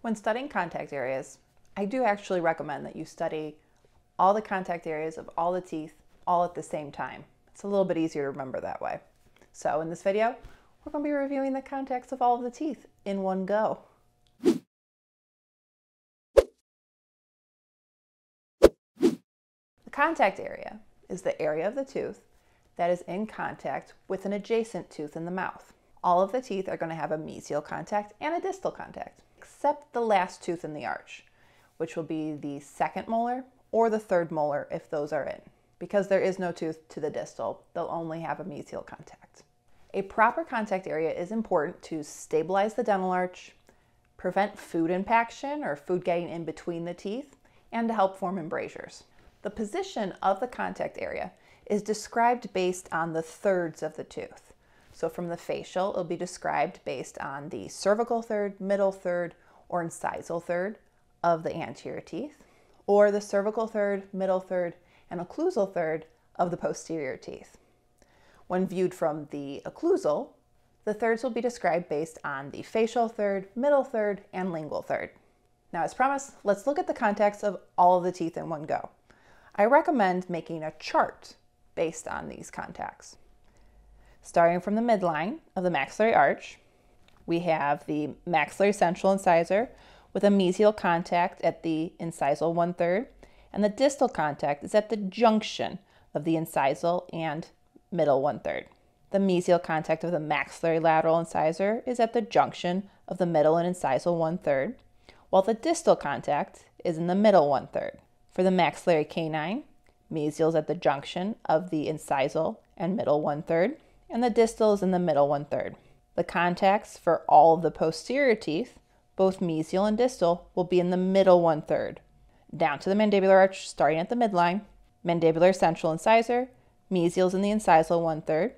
When studying contact areas, I do actually recommend that you study all the contact areas of all the teeth all at the same time. It's a little bit easier to remember that way. So in this video, we're going to be reviewing the contacts of all of the teeth in one go. The contact area is the area of the tooth that is in contact with an adjacent tooth in the mouth. All of the teeth are going to have a mesial contact and a distal contact, except the last tooth in the arch, which will be the second molar or the third molar if those are in. Because there is no tooth to the distal, they'll only have a mesial contact. A proper contact area is important to stabilize the dental arch, prevent food impaction or food getting in between the teeth, and to help form embrasures. The position of the contact area is described based on the thirds of the tooth. So from the facial, it'll be described based on the cervical third, middle third, or incisal third of the anterior teeth, or the cervical third, middle third, and occlusal third of the posterior teeth. When viewed from the occlusal, the thirds will be described based on the facial third, middle third, and lingual third. Now, as promised, let's look at the contacts of all of the teeth in one go. I recommend making a chart based on these contacts. Starting from the midline of the maxillary arch, we have the maxillary central incisor with a mesial contact at the incisal 1/3, and the distal contact is at the junction of the incisal and middle 1/3. The mesial contact of the maxillary lateral incisor is at the junction of the middle and incisal 1/3, while the distal contact is in the middle 1/3. For the maxillary canine, mesial is at the junction of the incisal and middle 1/3, and the distal is in the middle 1/3. The contacts for all of the posterior teeth, both mesial and distal, will be in the middle 1/3. Down to the mandibular arch, starting at the midline, mandibular central incisor, mesial is in the incisal 1/3,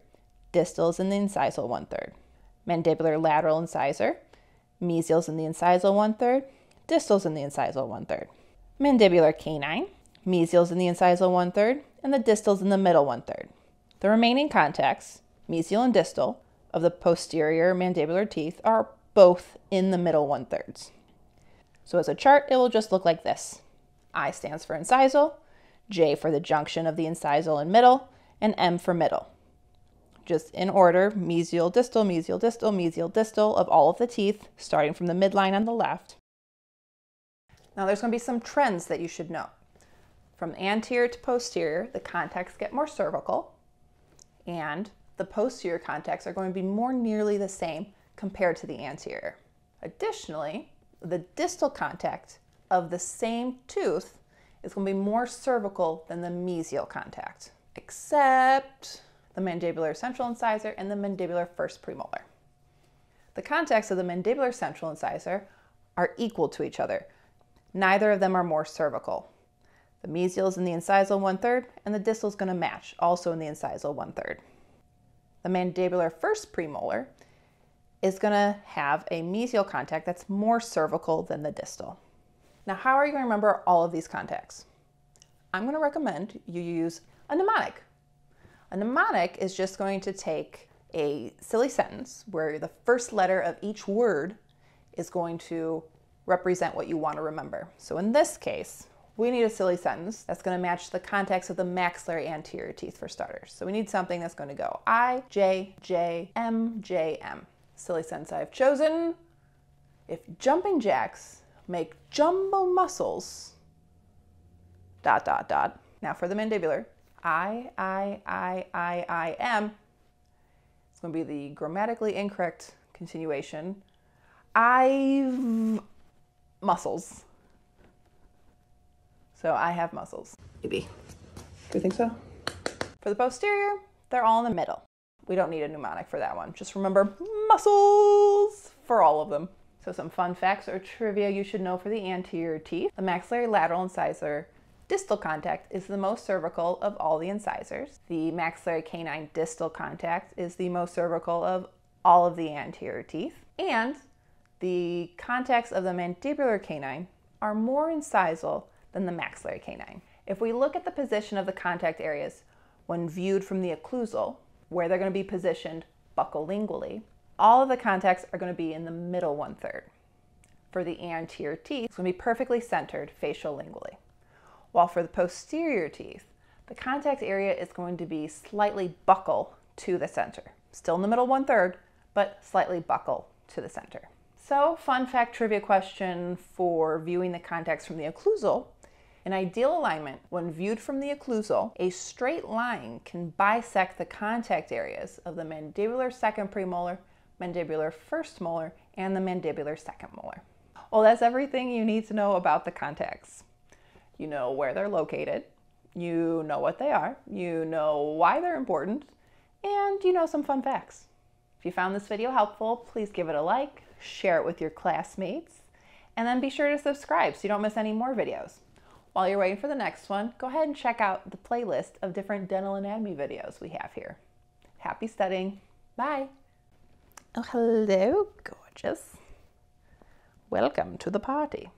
distal is in the incisal 1/3. Mandibular lateral incisor, mesial is in the incisal 1/3, distal is in the incisal 1/3. Mandibular canine, mesial is in the incisal 1/3, and the distal is in the middle 1/3. The remaining contacts, mesial and distal, of the posterior mandibular teeth are both in the middle 1/3. So as a chart, it will just look like this. I stands for incisal, J for the junction of the incisal and middle, and M for middle. Just in order, mesial, distal, mesial, distal, mesial, distal of all of the teeth, starting from the midline on the left. Now there's going to be some trends that you should know. From anterior to posterior, the contacts get more cervical, and the posterior contacts are going to be more nearly the same compared to the anterior. Additionally, the distal contact of the same tooth is going to be more cervical than the mesial contact, except the mandibular central incisor and the mandibular first premolar. The contacts of the mandibular central incisor are equal to each other. Neither of them are more cervical. The mesial is in the incisal 1/3, and the distal is going to match, also in the incisal 1/3. The mandibular first premolar is going to have a mesial contact that's more cervical than the distal. Now, how are you going to remember all of these contacts? I'm going to recommend you use a mnemonic. A mnemonic is just going to take a silly sentence where the first letter of each word is going to represent what you want to remember. So in this case, we need a silly sentence that's going to match the contacts of the maxillary anterior teeth for starters. So we need something that's going to go I, J, J, M, J, M. Silly sentence I've chosen: if jumping jacks make jumbo muscles, ... Now for the mandibular, I, M. It's going to be the grammatically incorrect continuation. I've muscles. So I have muscles. Maybe. Do you think so? For the posterior, they're all in the middle. We don't need a mnemonic for that one. Just remember muscles for all of them. So some fun facts or trivia you should know for the anterior teeth. The maxillary lateral incisor distal contact is the most cervical of all the incisors. The maxillary canine distal contact is the most cervical of all of the anterior teeth. And the contacts of the mandibular canine are more incisal than the maxillary canine. If we look at the position of the contact areas when viewed from the occlusal, where they're going to be positioned buccolingually, all of the contacts are going to be in the middle 1/3. for the anterior teeth, it's going to be perfectly centered facial-lingually. While for the posterior teeth, the contact area is going to be slightly buccal to the center. Still in the middle 1/3, but slightly buccal to the center. So, fun fact trivia question for viewing the contacts from the occlusal. In ideal alignment, when viewed from the occlusal, a straight line can bisect the contact areas of the mandibular second premolar, mandibular first molar, and the mandibular second molar. Well, that's everything you need to know about the contacts. You know where they're located, you know what they are, you know why they're important, and you know some fun facts. If you found this video helpful, please give it a like, share it with your classmates, and then be sure to subscribe so you don't miss any more videos. While you're waiting for the next one, go ahead and check out the playlist of different dental anatomy videos we have here. Happy studying. Bye. Oh, hello, gorgeous. Welcome to the party.